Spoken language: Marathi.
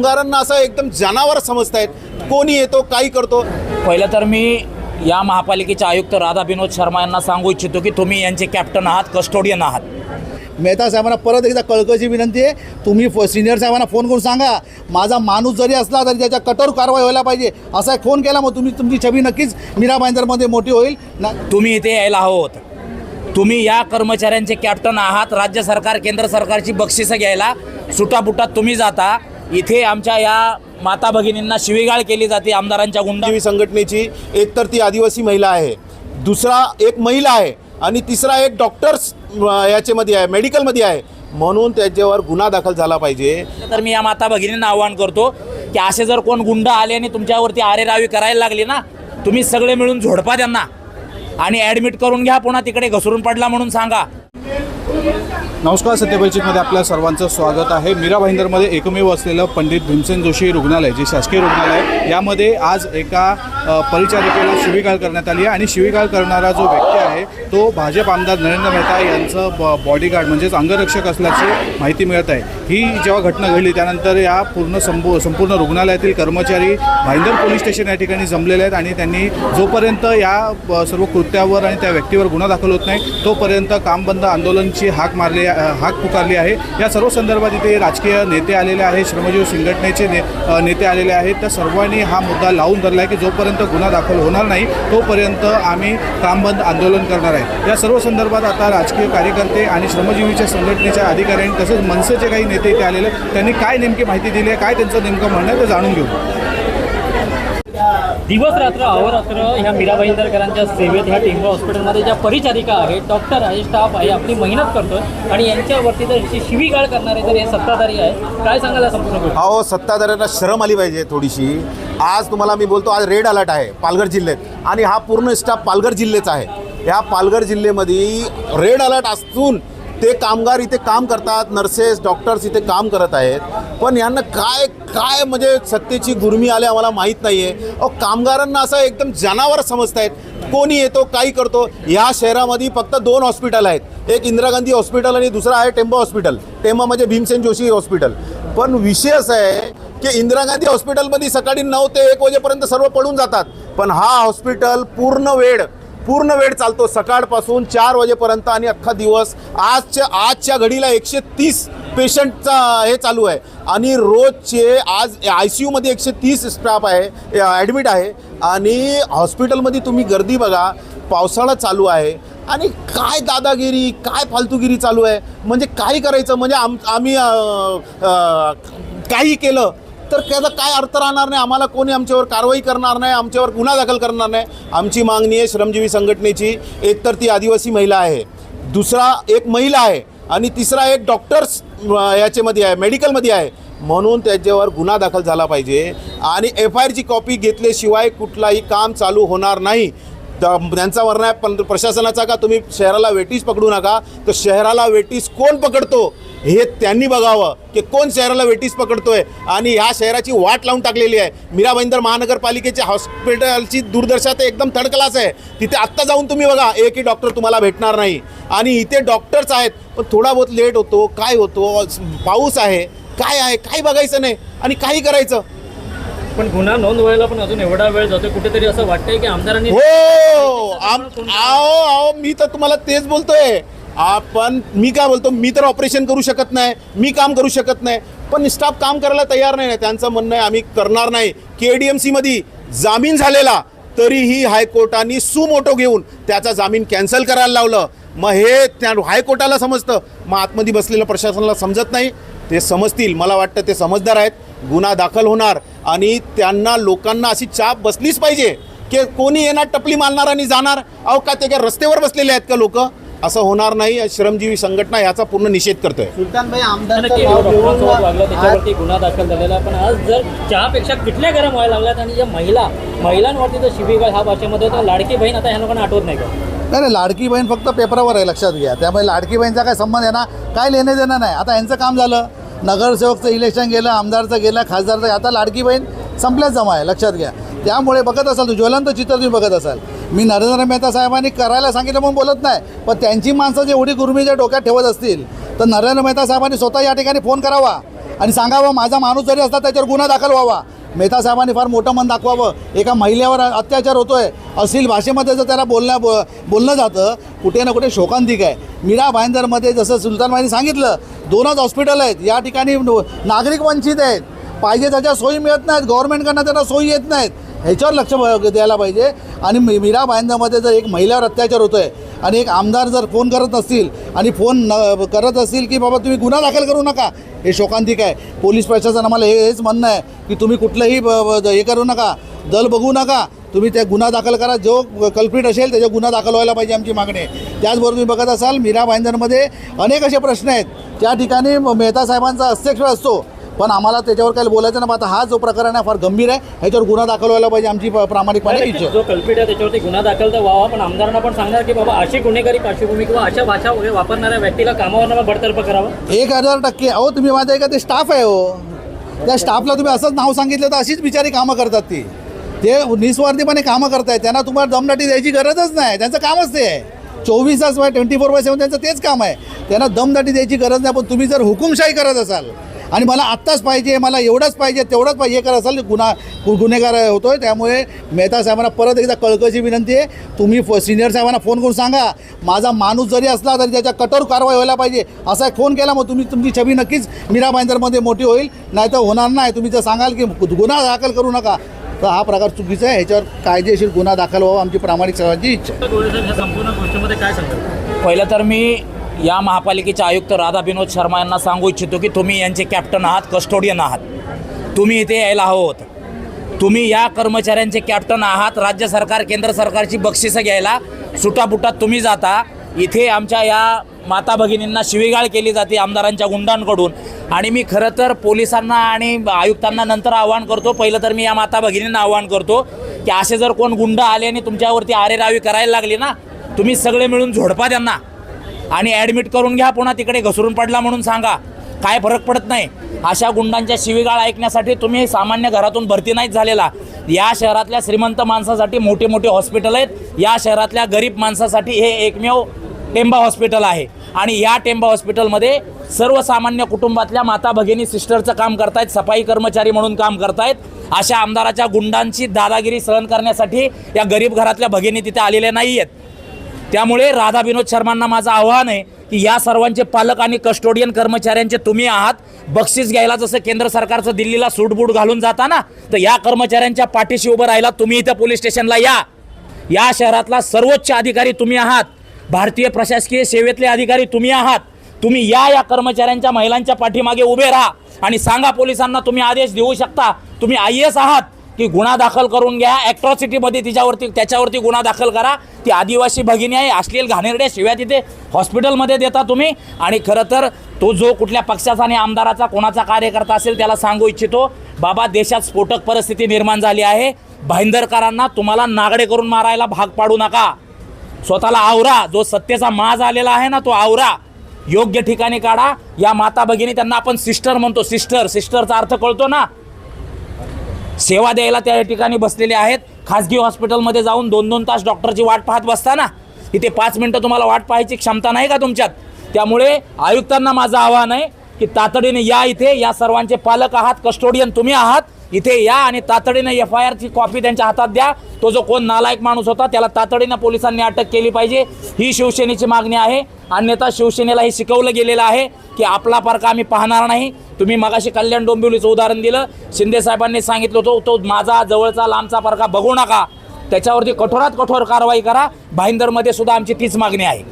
कामगारांना असं एकदम जनावर समजतायत, कोणी येतो काही करतो। पहिलं तर मी या महापालिकेचे आयुक्त राधा विनोद शर्मा यांना सांगू इच्छितो की तुम्ही यांचे कॅप्टन आहात, कस्टोडियन आहात। मेहता साहेबांना परत एकदा कळकळीची विनंती आहे, तुम्ही सिनियर साहेबांना फोन करून सांगा, माझा माणूस जरी असला तरी त्याच्या कठोर कारवाई व्हायला पाहिजे असा एक फोन केला, मग तुमची छबी नक्कीच मीरा भाईंदरमध्ये मोठी होईल ना। तुम्ही इथे यायला हवं होतं, तुम्ही या कर्मचाऱ्यांचे कॅप्टन आहात। राज्य सरकार केंद्र सरकारची बक्षिसं घ्यायला सुटाबुटात तुम्ही जाता, इथे आमच्या या माता भगिनींना शिवीगाळ केली जाते आमदारांच्या गुंडावी संघटनेची। एक तर ती आदिवासी महिला आहे, दुसरा एक महिला आहे आणि तिसरा एक डॉक्टर्स याच्यामध्ये आहे, मेडिकलमध्ये आहे, म्हणून त्याच्यावर गुन्हा दाखल झाला पाहिजे। तर मी या माता भगिनींना आवाहन करतो की असे जर कोण गुंड आले आणि तुमच्यावरती आरेरावी करायला लागली ना, तुम्ही सगळे मिळून झोडपा त्यांना आणि ॲडमिट करून घ्या, पुन्हा तिकडे घसरून पडला म्हणून सांगा। नमस्कार, सत्यपरिचितमध्ये आपल्या सर्वांचं स्वागत आहे। मीरा भाईंदरमध्ये एकमेव असलेलं पंडित भीमसेन जोशी रुग्णालय, जे शासकीय रुग्णालय आहे, यामध्ये आज एका परिचारिकेला शिवीगाळ करण्यात आली आहे आणि शिवीगाळ करणारा जो व्यक्ती आहे तो भाजप आमदार नरेंद्र मेहता यांचं बॉडीगार्ड म्हणजेच अंगरक्षक असल्याची माहिती मिळत आहे। ही जेव्हा घटना घडली त्यानंतर या संपूर्ण रुग्णालयातील कर्मचारी भाईंदर पोलीस स्टेशन या ठिकाणी जमलेले आहेत आणि त्यांनी जोपर्यंत या सर्व कृत्यावर आणि त्या व्यक्तीवर गुन्हा दाखल होत नाही तोपर्यंत कामबंद आंदोलनाची हाक पुकारली आहे। या सर्व संदर्भात इथे राजकीय नेते आलेले आहेत, श्रमजीवी संघटनेचे नेते आलेले आहेत। त्या सर्वांनी हा मुद्दा लावून धरला आहे की जोपर्यंत गुन्हा दाखल होणार नाही तोपर्यंत आम्ही कामबंद आंदोलन करणार आहे। या सर्व संदर्भात आता राजकीय कार्यकर्ते आणि श्रमजीवीच्या संघटनेच्या अधिकाऱ्यांनी तसेच मनसेचे काही नेते इथे आलेले, त्यांनी काय नेमकी माहिती दिली आहे, काय त्यांचं नेमकं म्हणणं आहे ते जाणून घेऊ। दिवस रात्र अहोरात्र ह्या मीरा भाईंदरकरांच्या सेवेत ह्या टेंबू हॉस्पिटलमध्ये ज्या परिचारिका आहेत, डॉक्टर आहे, स्टाफ आहे, आपली मेहनत करतो आणि यांच्यावरती जर शिवीगाळ करणारे जर हे सत्ताधारी आहेत, काय सांगायला संपूर्ण गोष्ट? अहो, सत्ताधाऱ्यांना शरम आली पाहिजे थोडीशी। आज तुम्हाला मी बोलतो, आज रेड अलर्ट आहे पालघर जिल्ह्यात आणि हा पूर्ण स्टाफ पालघर जिल्ह्याचा आहे। या पालघर जिल्ह्यामध्ये रेड अलर्ट असून ते कामगार इथे काम करतात, नर्सेस डॉक्टर्स इथे काम करत आहेत, पण यांना काय काय म्हणजे सत्तेची गुरमी आले आम्हाला माहीत नाही आहे। अहो, कामगारांना असं एकदम जनावर समजतायत, कोणी येतो काही करतो। या शहरामध्ये फक्त 2 हॉस्पिटल आहेत, एक इंदिरा गांधी हॉस्पिटल आणि दुसरा आहे टेंबा हॉस्पिटल। टेंबा म्हणजे भीमसेन जोशी हॉस्पिटल। पण विषय असा आहे की इंदिरा गांधी हॉस्पिटलमध्ये सकाळी 9 ते 1 वाजेपर्यंत सर्व पडून जातात, पण हा हॉस्पिटल पूर्ण वेळ चालतो, सकाळपासून 4 वाजेपर्यंत आणि अख्खा दिवस। आजच्या घडीला 130 पेशंटचा हे चालू आहे आणि रोजचे आज ICUमध्ये 130 स्टाफ आहे, ॲडमिट आहे आणि हॉस्पिटलमध्ये तुम्ही गर्दी बघा। पावसाळा चालू आहे आणि काय दादागिरी, काय फालतूगिरी चालू आहे, म्हणजे काही करायचं म्हणजे आम्ही काही केलं तर त्याचा काय अर्थ राहणार नाही, आम्हाला कोणी आमच्यावर कारवाई करणार नाही, आमच्यावर गुन्हा दाखल करणार नाही। आमची मागणी आहे श्रमजीवी संघटनेची, एक तर ती आदिवासी महिला आहे, दुसरा एक महिला आहे आणि तिसरा एक डॉक्टर्स याच्यामध्ये आहे, मेडिकलमध्ये आहे, म्हणून त्याच्यावर गुन्हा दाखल झाला पाहिजे आणि FIRची कॉपी घेतल्याशिवाय कुठलाही काम चालू होणार नाही। त्यांचा म्हणणं आहे प्रशासनाचा का तुम्ही शहराला वेटीस पकडू नका, तर शहराला वेटीस कोण पकडतो हे त्यांनी बघावं की कोण शहराला वेटीस पकडतोय आणि ह्या शहराची वाट लावून टाकलेली आहे। मीरा भाईंदर महानगरपालिकेच्या हॉस्पिटलची दुर्दशा तर एकदम थर्ड क्लास आहे, तिथे आत्ता जाऊन तुम्ही बघा एकही डॉक्टर तुम्हाला भेटणार नाही आणि इथे डॉक्टर्स आहेत पण थोडा बहुत लेट होतो, काय होतो, पाऊस आहे, काय आहे, काही बघायचं नाही आणि काही करायचं। पण गुन्हा नोंद व्हायला पण अजून एवढा वेळ जातो, कुठेतरी असं वाटतंय की आमदारांनी मी तर तुम्हाला तेच बोलतोय। आपण मी काय बोलतो, मी तर ऑपरेशन करू शकत नाही, मी काम करू शकत नाही, पण स्टाफ काम करायला तयार नाही। त्यांचं म्हणणं आहे आम्ही करणार नाही। KDMCमध्ये जामीन झालेला तरीही हायकोर्टाने सुमोटो घेऊन त्याचा जामीन कॅन्सल करायला लावलं। मग हे त्या हायकोर्टाला समजतं, मग आतमध्ये बसलेल्या प्रशासनाला समजत नाही। ते समजतील, मला वाटतं ते समजदार आहेत, गुन्हा दाखल होणार आणि त्यांना लोकांना अशी चाप बसलीच पाहिजे की कोणी येणार टपली मारणार आणि जाणार। अहो, का ते काय रस्त्यावर बसलेले आहेत का लोक? असं होणार नाही। श्रमजीवी संघटना याचा पूर्ण निषेध करतोय। सुलतानभाई, त्याच्यावरती गुन्हा दाखल झालेला, पण आज जर चहापेक्षा किटल्या गरम व्हायला लागल्यात आणि ज्या महिलांवरती जर शिवीगाळ ह्या भाषेमध्ये तर लाडकी बहीण आता ह्या लोकांना आठवत नाही का? नाही, लाडकी बहीण फक्त पेपरावर आहे, लक्षात घ्या। त्यामुळे लाडकी बहीणचा काय संबंध आहे ना, काय लेणे देणं नाही। आता यांचं काम झालं, नगरसेवकचं इलेक्शन गेलं, आमदारचं गेलं, खासदारचं, आता लाडकी बहीण संपल्याच जमा आहे, लक्षात घ्या। त्यामुळे बघत असाल, ज्वलंत चित्र तुम्ही बघत असाल। मी नरेंद्र मेहता साहेबांनी करायला सांगितलं म्हणून बोलत नाही, पण त्यांची माणसं जेवढी गुरमीच्या डोक्यात ठेवत असतील तर नरेंद्र मेहता साहेबांनी स्वतः या ठिकाणी फोन करावा आणि सांगावं माझा माणूस जरी असला त्याच्यावर गुन्हा दाखल व्हावा. मेहता साहेबांनी फार मोठं मन दाखवावं. एका महिलेवर अत्याचार होतोय, अश्लील भाषेमध्ये जर त्याला बोललं जातं, कुठे ना कुठे शोकांतिक आहे. मीरा भाईंदरमध्ये जसं सुलतानबाईंनी सांगितलं 2च हॉस्पिटल आहेत. या ठिकाणी नागरिक वंचित आहेत, पाहिजे त्याच्या सोयी मिळत नाहीत, गव्हर्नमेंटकडनं त्यांना सोयी येत नाहीत. ह्याच्यावर लक्ष द्यायला पाहिजे. आणि मीरा भाईंदरमध्ये जर एक महिलावर अत्याचार होतो आहे आणि एक आमदार जर फोन करत असतील आणि फोन करत असतील की बाबा तुम्ही गुन्हा दाखल करू नका, हे शोकांतिक आहे. पोलीस प्रशासन आम्हाला हेच म्हणणं आहे की तुम्ही कुठलंही हे करू नका, दल बघू नका, तुम्ही त्या गुन्हा दाखल करा. जो कल्प्रिट असेल त्याचा गुन्हा दाखल व्हायला पाहिजे, आमची मागणी आहे. त्याचबरोबर तुम्ही बघत असाल मीरा भाईंदरमध्ये अनेक असे प्रश्न आहेत. त्या ठिकाणी मेहता साहेबांचा हस्तक्षेप असतो, पण आम्हाला त्याच्यावर काही बोलायचं नाही. आता हा जो प्रकरण आहे फार गंभीर आहे, ह्याच्यावर गुन्हा दाखल व्हायला पाहिजे, आमची प्रामाणिकपणे इच्छा आहे. जो कल्पित आहे त्याच्यावरती गुन्हा दाखल तर व्हावा, पण आमदारांना पण सांगणार की बाबा अशी गुन्हेगारी पार्श्वभूमी किंवा अशा भाषा वगैरे वापरणाऱ्या व्यक्तीला कामावर बडतर्फ करावं. 1000% अहो तुम्ही माझं आहे का, ते स्टाफ आहे हो, त्या स्टाफला तुम्ही असंच नाव सांगितलं तर अशीच बिचारी कामं करतात. ते निस्वार्थीपणे कामं करतायत, त्यांना तुम्हाला दमदाटी द्यायची गरजच नाही, त्यांचं कामच ते आहे. 24 तास 24/7 त्यांचं तेच काम आहे. त्यांना दमदाटी द्यायची गरज नाही. पण तुम्ही जर हुकुमशाही करत असाल आणि मला आत्ताच पाहिजे, मला एवढंच पाहिजे, तेवढंच पाहिजे, हे करत असाल गुन्हेगार होतो आहे. त्यामुळे मेहता साहेबांना परत एकदा कळकळीची विनंती आहे, तुम्ही सिनियर साहेबांना फोन करून सांगा माझा माणूस जरी असला तरी त्याच्या कठोर कारवाई व्हायला पाहिजे. असा एक फोन केला मग तुमची छबी नक्कीच मीरा भाईंदरमध्ये मोठी होईल, नाही तर होणार नाही. तुम्ही जर सांगाल की गुन्हा दाखल करू नका तर हा प्रकार चुकीचा आहे. ह्याच्यावर कायदेशीर गुन्हा दाखल व्हावा, आमची प्रामाणिक सर्वांची इच्छा आहे. ह्या संपूर्ण गोष्टीमध्ये काय सांगतात? पहिलं तर मी या महापालिकेचे आयुक्त राधा विनोद शर्मा यांना सांगू इच्छितो की तुम्ही यांचे कॅप्टन आहात, कस्टोडियन आहात, तुम्ही इथे यायला हवं होतं. तुम्ही या कर्मचाऱ्यांचे कॅप्टन आहात. राज्य सरकार केंद्र सरकारची बक्षिसं घ्यायला सुटापुटात तुम्ही जाता. इथे आमच्या या माता भगिनींना शिवीगाळ केली जाते आमदारांच्या गुंडांकडून. आणि मी खरं तर पोलिसांना आणि आयुक्तांना नंतर आवाहन करतो, पहिलं तर मी या माता भगिनींना आवाहन करतो की असे जर कोण गुंड आले आणि तुमच्यावरती आरेरावी करायला लागली ना, तुम्ही सगळे मिळून झोडपा त्यांना आणि ॲडमिट करून घ्या. पुन्हा तिकडे घसरून पडला म्हणून सांगा, काय फरक पडत नाही. अशा गुंडांच्या शिवीगाळ ऐकण्यासाठी तुम्ही सामान्य घरातून भरती नाहीच झालेला. या शहरातल्या श्रीमंत माणसासाठी मोठे मोठे हॉस्पिटल आहेत, या शहरातल्या गरीब माणसासाठी हे एकमेव टेंबा हॉस्पिटल आहे. आणि या टेंबा हॉस्पिटलमध्ये सर्वसामान्य कुटुंबातल्या माता भगिनी सिस्टरचं काम करतायत, सफाई कर्मचारी म्हणून काम करतायत. अशा आमदाराच्या गुंडांची दादागिरी सहन करण्यासाठी या गरीब घरातल्या भगिनी तिथे आलेल्या नाही आहेत. त्यामुळे राधा विनोद शर्मांना माझं आव्हान आहे की या सर्वांचे पालक आणि कस्टोडियन कर्मचाऱ्यांचे तुम्ही आहात. बक्षीस घ्यायला जसं केंद्र सरकारचं दिल्लीला सूटबूट घालून जाता ना, तर या कर्मचाऱ्यांच्या पाठीशी उभं राहायला तुम्ही इथं पोलीस स्टेशनला या. या शहरातला सर्वोच्च अधिकारी तुम्ही आहात, भारतीय प्रशासकीय सेवेतले अधिकारी तुम्ही आहात. तुम्ही या कर्मचाऱ्यांच्या महिलांच्या पाठीमागे उभे राहा आणि सांगा पोलिसांना, तुम्ही आदेश देऊ शकता, तुम्ही IAS आहात, की गुन्हा दाखल करून घ्या. ॲट्रॉसिटीमध्ये त्याच्यावरती गुन्हा दाखल करा. ती आदिवासी भगिनी आहे, अश्लील घाणेरड्या शिव्या तिथे हॉस्पिटलमध्ये देता तुम्ही. आणि खरं तर तो जो कुठल्या पक्षाचा आणि आमदाराचा कोणाचा कार्यकर्ता असेल त्याला सांगू इच्छितो, बाबा देशात स्फोटक परिस्थिती निर्माण झाली आहे. भाईंदरकरांना तुम्हाला नागडे करून मारायला भाग पाडू नका. स्वतःला आवरा. जो सत्तेचा माज आलेला आहे ना, तो आवरा, योग्य ठिकाणी काढा. या माता भगिनी, त्यांना आपण सिस्टर म्हणतो, सिस्टरचा अर्थ कळतो ना, सेवा द्यायला त्या ठिकाणी बसलेले आहेत. खाजगी हॉस्पिटलमध्ये जाऊन 2-2 तास डॉक्टरची वाट पाहत बसता ना, इथे 5 मिनटं तुम्हाला वाट पाहायची क्षमता नाही का तुमच्यात? त्यामुळे आयुक्तांना माझं आव्हान आहे की तातडीने या. इथे या सर्वांचे पालक आहात, कस्टोडियन तुम्ही आहात, इथे या आणि तातडीने FIRची कॉपी त्यांच्या हातात द्या. तो जो कोण नालायक माणूस होता त्याला तातडीनं पोलिसांनी अटक केली पाहिजे, ही शिवसेनेची मागणी आहे. अन्यथा शिवसेनेला हे शिकवलं गेलेलं आहे की आपला पारखा आम्ही पाहणार नाही. तुम्ही मगाशी कल्याण डोंबिवलीचं उदाहरण दिलं, शिंदे साहेबांनी सांगितलं होतं, तो माझा जवळचा लांबचा पारखा बघू नका, त्याच्यावरती कठोरात कठोर कारवाई करा. भाईंदरमध्ये सुद्धा आमची तीच मागणी आहे.